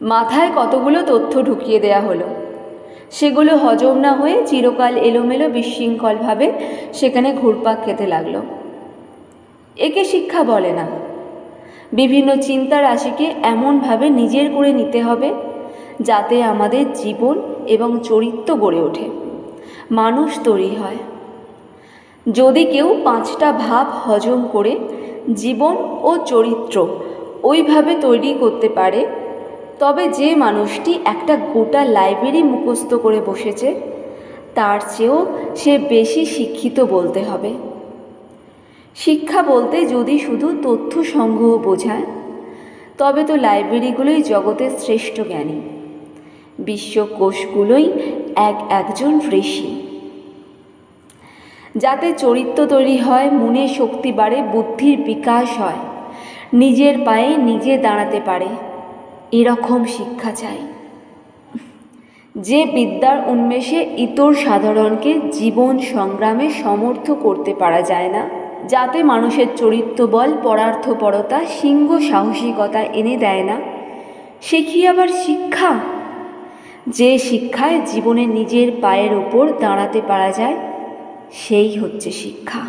মাথায় কতগুলো তথ্য ঢুকিয়ে দেয়া হলো, সেগুলো হজম না হয়ে চিরকাল এলোমেলো বিশৃঙ্খলভাবে সেখানে ঘুরপাক খেতে লাগলো। একে শিক্ষা বলে না। বিভিন্ন চিন্তা রাশিকে এমনভাবে নিজের করে নিতে হবে যাতে আমাদের জীবন এবং চরিত্র গড়ে ওঠে, মানুষ তৈরি হয়। যদি কেউ 5টা ভাব হজম করে জীবন ও চরিত্র ওইভাবে তৈরি করতে পারে, তবে যে মানুষটি একটা গোটা লাইব্রেরি মুখস্থ করে বসেছে তার চেয়েও সে বেশি শিক্ষিত বলতে হবে। শিক্ষা বলতে যদি শুধু তথ্য সংগ্রহ বোঝায়, তবে তো লাইব্রেরিগুলোই জগতের শ্রেষ্ঠ জ্ঞানী, বিশ্বকোষগুলোই একজন ঋষি। যাতে চরিত্র তৈরি হয়, মনে শক্তি বাড়ে, বুদ্ধির বিকাশ হয়, নিজের পায়ে নিজে দাঁড়াতে পারে, এরকম শিক্ষা চাই। যে বিদ্যার উন্মেষে ইতর সাধারণকে জীবন সংগ্রামে সমর্থ করতে পারা যায় না, যাতে মানুষের চরিত্রবল, পরার্থপরতা, সিংহ সাহসিকতা এনে দেয় না, সে কি আবার শিক্ষা? যে শিক্ষায় জীবনে নিজের পায়ের ওপর দাঁড়াতে পারা যায়, সেই হচ্ছে শিক্ষা।